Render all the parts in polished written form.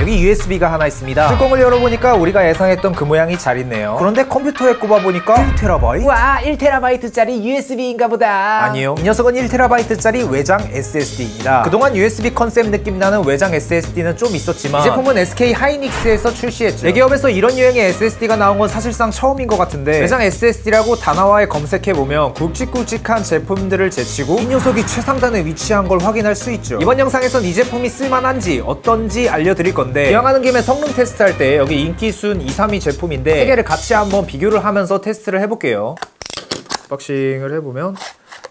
여기 USB가 하나 있습니다. 뚜껑을 열어보니까 우리가 예상했던 그 모양이 잘 있네요. 그런데 컴퓨터에 꼽아보니까 1TB? 와, 1TB짜리 USB인가 보다. 아니요, 이 녀석은 1TB짜리 외장 SSD입니다. 그동안 USB 컨셉 느낌 나는 외장 SSD는 좀 있었지만 이 제품은 SK 하이닉스에서 출시했죠. 대기업에서 이런 유형의 SSD가 나온 건 사실상 처음인 것 같은데, 외장 SSD라고 단어화에 검색해보면 굵직굵직한 제품들을 제치고 이 녀석이 최상단에 위치한 걸 확인할 수 있죠. 이번 영상에선 이 제품이 쓸만한지 어떤지 알려드릴 건데, 기왕하는 김에 성능 테스트할 때 여기 인기순 2, 3위 제품인데 세 개를 같이 한번 비교를 하면서 테스트를 해볼게요. 박싱을 해보면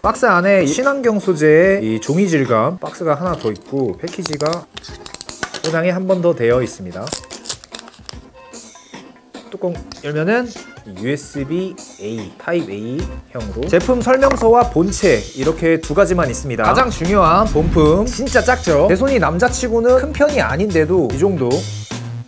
박스 안에 친환경 소재의 이 종이 질감 박스가 하나 더 있고, 패키지가 포장이 한 번 더 되어 있습니다. 뚜껑 열면은 USB-A, 타입 A 형으로 제품 설명서와 본체 이렇게 두 가지만 있습니다. 가장 중요한 본품, 진짜 작죠? 제 손이 남자치고는 큰 편이 아닌데도 이 정도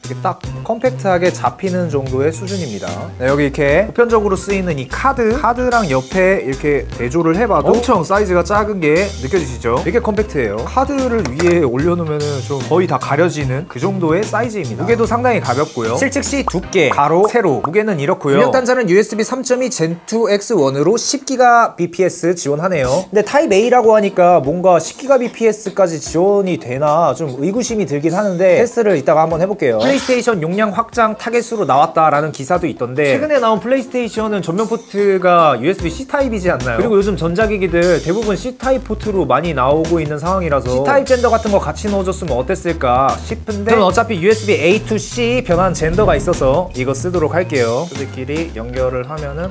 이렇게 딱 컴팩트하게 잡히는 정도의 수준입니다. 네, 여기 이렇게 보편적으로 쓰이는 이 카드랑 옆에 이렇게 대조를 해봐도 엄청 사이즈가 작은 게 느껴지시죠? 되게 컴팩트해요. 카드를 위에 올려놓으면 좀 거의 다 가려지는 그 정도의 사이즈입니다. 무게도 상당히 가볍고요. 실측시 두께, 가로, 세로 무게는 이렇고요. 입력 단자는 USB 3.2 Gen2X1으로 10GBps 지원하네요. 근데 타입 A라고 하니까 뭔가 10GBps까지 지원이 되나 좀 의구심이 들긴 하는데, 테스트를 이따가 한번 해볼게요. 플레이스테이션 용량 확장 타겟으로 나왔다라는 기사도 있던데, 최근에 나온 플레이스테이션은 전면 포트가 USB-C 타입이지 않나요? 그리고 요즘 전자기기들 대부분 C 타입 포트로 많이 나오고 있는 상황이라서 C 타입 젠더 같은 거 같이 넣어줬으면 어땠을까 싶은데, 저는 어차피 USB-A to C 변환 젠더가 있어서 이거 쓰도록 할게요. 저들끼리 연결을 하면은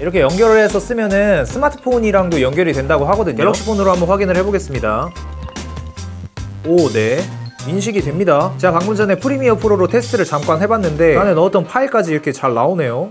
이렇게 연결을 해서 쓰면은 스마트폰이랑도 연결이 된다고 하거든요. 갤럭시 폰으로 한번 확인을 해보겠습니다. 오, 네. 인식이 됩니다. 제가 방금 전에 프리미어 프로로 테스트를 잠깐 해봤는데 안에 넣었던 파일까지 이렇게 잘 나오네요.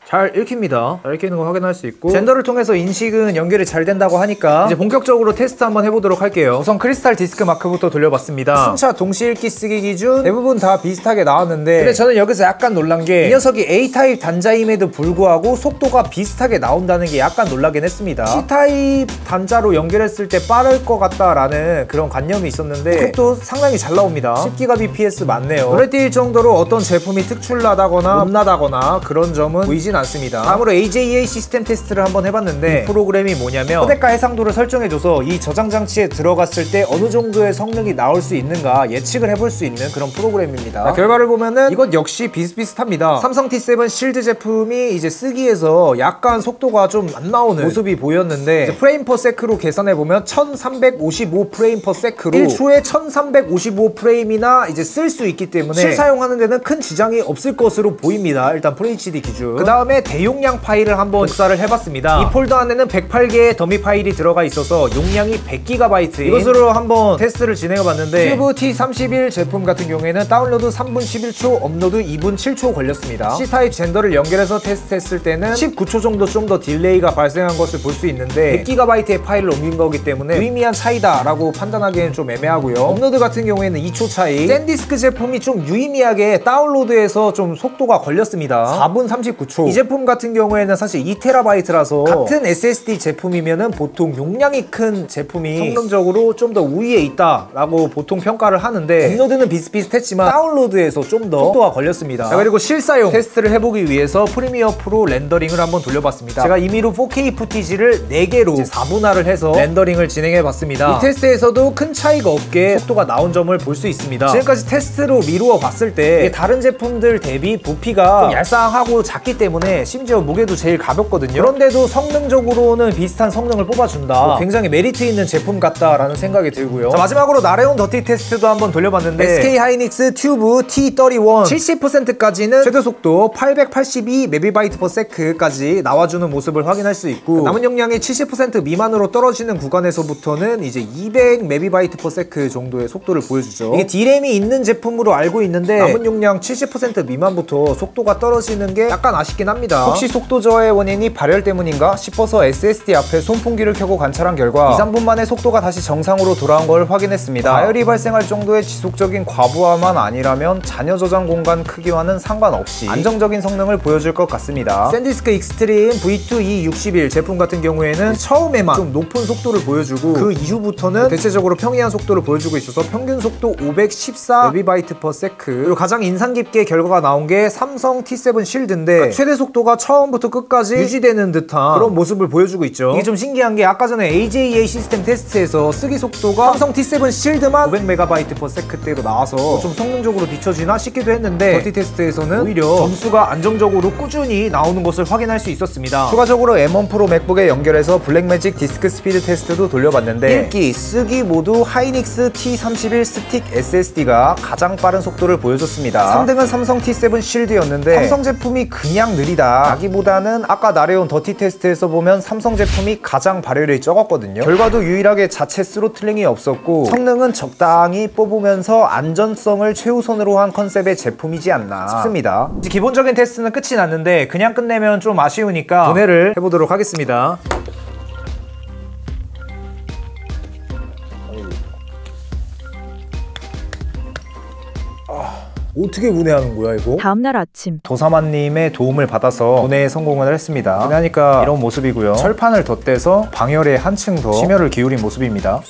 잘 읽힙니다. 잘 읽히는 거 확인할 수 있고, 젠더를 통해서 인식은 연결이 잘 된다고 하니까 이제 본격적으로 테스트 한번 해보도록 할게요. 우선 크리스탈 디스크 마크부터 돌려봤습니다. 순차 동시 읽기 쓰기 기준 대부분 다 비슷하게 나왔는데, 근데 저는 여기서 약간 놀란 게 이 녀석이 A타입 단자임에도 불구하고 속도가 비슷하게 나온다는 게 약간 놀라긴 했습니다. C타입 단자로 연결했을 때 빠를 것 같다라는 그런 관념이 있었는데 속도 상당히 잘 나옵니다. 10GBps 맞네요. 눈에 띌 정도로 어떤 제품이 특출나다거나 못나다거나 그런 점은 보이진 않습니다. 다음으로 AJA 시스템 테스트를 한번 해봤는데, 이 프로그램이 뭐냐면 코덱과 해상도를 설정해줘서 이 저장 장치에 들어갔을 때 어느 정도의 성능이 나올 수 있는가 예측을 해볼 수 있는 그런 프로그램입니다. 자, 결과를 보면은 이것 역시 비슷비슷합니다. 삼성 T7 실드 제품이 이제 쓰기에서 약간 속도가 좀 안 나오는 모습이 보였는데, 이제 프레임 퍼 세크로 계산해보면 1355 프레임 퍼 세크로 1초에 1355 프레임이나 이제 쓸 수 있기 때문에 실사용하는 데는 큰 지장이 없을 것으로 보입니다. 일단 FHD 기준. 그 다음에 대용량 파일을 한번 복사를 해봤습니다. 이 폴더 안에는 108개의 더미 파일이 들어가 있어서 용량이 100GB인 이것으로 한번 테스트를 진행해봤는데, 큐브 T31 제품 같은 경우에는 다운로드 3분 11초, 업로드 2분 7초 걸렸습니다. C타입 젠더를 연결해서 테스트했을 때는 19초 정도 좀 더 딜레이가 발생한 것을 볼 수 있는데 100GB의 파일을 옮긴 거기 때문에 유의미한 차이다 라고 판단하기에는 좀 애매하고요. 업로드 같은 경우에는 2초 차이. 샌디스크 제품이 좀 유의미하게 다운로드에서 좀 속도가 걸렸습니다. 4분 39초. 이 제품 같은 경우에는 사실 2TB라서 같은 SSD 제품이면은 보통 용량이 큰 제품이 성능적으로 좀 더 우위에 있다 라고 보통 평가를 하는데, 업로드는 비슷비슷했지만 다운로드에서 좀 더 속도가 걸렸습니다. 자, 그리고 실사용 테스트를 해보기 위해서 프리미어 프로 렌더링을 한번 돌려봤습니다. 제가 임의로 4K 푸티지를 4개로 이제 4분할을 해서 렌더링을 진행해봤습니다. 이 테스트에서도 큰 차이가 없게 속도가 나온 점을 볼 수 있습니다. 지금까지 테스트로 미루어 봤을 때 다른 제품들 대비 부피가 좀 얄쌍하고 작기 때문에 심지어 무게도 제일 가볍거든요. 그런데도 성능적으로는 비슷한 성능을 뽑아준다. 굉장히 메리트 있는 제품 같다라는 생각이 들고요. 자, 마지막으로 나레온 더티 테스트도 한번 돌려봤는데, SK 하이닉스 튜브 T31 70%까지는 최대 속도 882 MB/s까지 나와주는 모습을 확인할 수 있고, 남은 용량이 70% 미만으로 떨어지는 구간에서부터는 이제 200 MB/s 정도의 속도를 보여주죠. 이게 D램이 있는 제품으로 알고 있는데 남은 용량 70% 미만부터 속도가 떨어지는 게 약간 아쉽긴 합니다. 합니다. 혹시 속도 저하의 원인이 발열 때문인가 싶어서 SSD 앞에 손풍기를 켜고 관찰한 결과 2-3분 만에 속도가 다시 정상으로 돌아온 걸 확인했습니다. 발열이 발생할 정도의 지속적인 과부하만 아니라면 잔여 저장 공간 크기와는 상관없이 안정적인 성능을 보여줄 것 같습니다. 샌디스크 익스트림 V2E61 제품 같은 경우에는 처음에만 좀 높은 속도를 보여주고 그 이후부터는 대체적으로 평이한 속도를 보여주고 있어서 평균 속도 514 MB/s. 그리고 가장 인상 깊게 결과가 나온 게 삼성 T7 실드인데 그러니까 최대 속도가 처음부터 끝까지 유지되는 듯한 그런 모습을 보여주고 있죠. 이게 좀 신기한 게 아까 전에 AJA 시스템 테스트에서 쓰기 속도가 삼성 T7 실드만 500MB/s대로 나와서 좀 성능적으로 뒤처지나 싶기도 했는데 더티 테스트에서는 오히려 점수가 안정적으로 꾸준히 나오는 것을 확인할 수 있었습니다. 추가적으로 M1 프로 맥북에 연결해서 블랙매직 디스크 스피드 테스트도 돌려봤는데 읽기, 쓰기 모두 하이닉스 T31 스틱 SSD가 가장 빠른 속도를 보여줬습니다. 3등은 삼성 T7 실드였는데 삼성 제품이 그냥 느리다 라기보다는 아까 나래온 더티 테스트에서 보면 삼성 제품이 가장 발열이 적었거든요. 결과도 유일하게 자체 스로틀링이 없었고 성능은 적당히 뽑으면서 안전성을 최우선으로 한 컨셉의 제품이지 않나 싶습니다. 이제 기본적인 테스트는 끝이 났는데 그냥 끝내면 좀 아쉬우니까 도내를 해보도록 하겠습니다. 어떻게 분해하는 거야 이거? 다음날 아침 도사만님의 도움을 받아서 분해에 성공을 했습니다. 분해하니까 이런 모습이고요. 철판을 덧대서 방열에 한층 더 심혈을 기울인 모습입니다.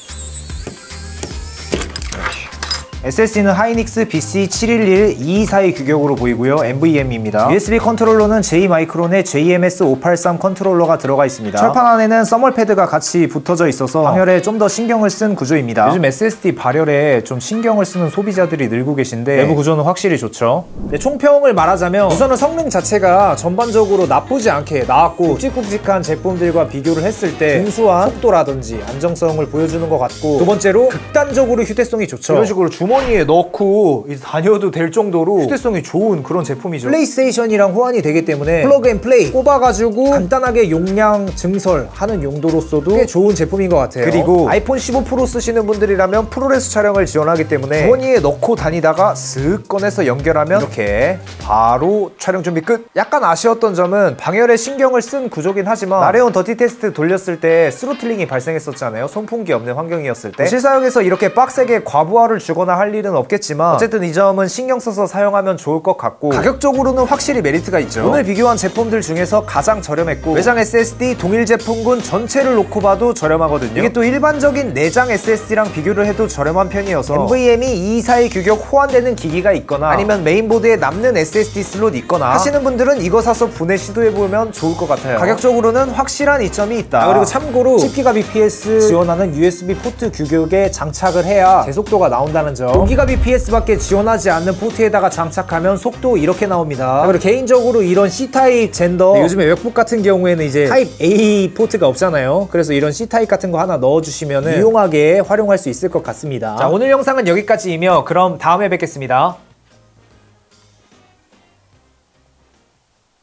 SSD는 하이닉스 BC711-242 규격으로 보이고요. NVMe입니다. USB 컨트롤러는 J마이크론의 JMS583 컨트롤러가 들어가 있습니다. 철판 안에는 써멀 패드가 같이 붙어져 있어서 방열에 좀 더 신경을 쓴 구조입니다. 요즘 SSD 발열에 좀 신경을 쓰는 소비자들이 늘고 계신데 내부 구조는 확실히 좋죠. 네, 총평을 말하자면 우선은 성능 자체가 전반적으로 나쁘지 않게 나왔고 굵직굵직한 제품들과 비교를 했을 때 준수한 속도라든지 안정성을 보여주는 것 같고 두 번째로 극단적으로 휴대성이 좋죠. 이런 식으로 주머니에 넣고 다녀도 될 정도로 휴대성이 좋은 그런 제품이죠. 플레이스테이션이랑 호환이 되기 때문에 플러그 앤 플레이 꼽아가지고 간단하게 용량 증설하는 용도로서도 꽤 좋은 제품인 것 같아요. 그리고 아이폰 15 프로 쓰시는 분들이라면 프로레스 촬영을 지원하기 때문에 주머니에 넣고 다니다가 슥 꺼내서 연결하면 이렇게 바로 촬영 준비 끝! 약간 아쉬웠던 점은 방열에 신경을 쓴 구조긴 하지만 나래온 더티 테스트 돌렸을 때 스로틀링이 발생했었잖아요. 송풍기 없는 환경이었을 때 실사용에서 이렇게 빡세게 과부하를 주거나 할 일은 없겠지만 어쨌든 이 점은 신경 써서 사용하면 좋을 것 같고 가격적으로는 확실히 메리트가 있죠. 오늘 비교한 제품들 중에서 가장 저렴했고 외장 SSD 동일 제품군 전체를 놓고 봐도 저렴하거든요. 이게 또 일반적인 내장 SSD랑 비교를 해도 저렴한 편이어서 NVMe 242 규격 호환되는 기기가 있거나 아니면 메인보드에 남는 SSD 슬롯 있거나 하시는 분들은 이거 사서 분해 시도해보면 좋을 것 같아요. 가격적으로는 확실한 이점이 있다. 그리고 참고로 10GBps 지원하는 USB 포트 규격에 장착을 해야 제 속도가 나온다는 점. 5GBps밖에 지원하지 않는 포트에다가 장착하면 속도 이렇게 나옵니다. 그리고 개인적으로 이런 C타입 젠더 요즘에 맥북 같은 경우에는 이제 타입 A 포트가 없잖아요. 그래서 이런 C타입 같은 거 하나 넣어주시면 유용하게 활용할 수 있을 것 같습니다. 자, 오늘 영상은 여기까지이며 그럼 다음에 뵙겠습니다.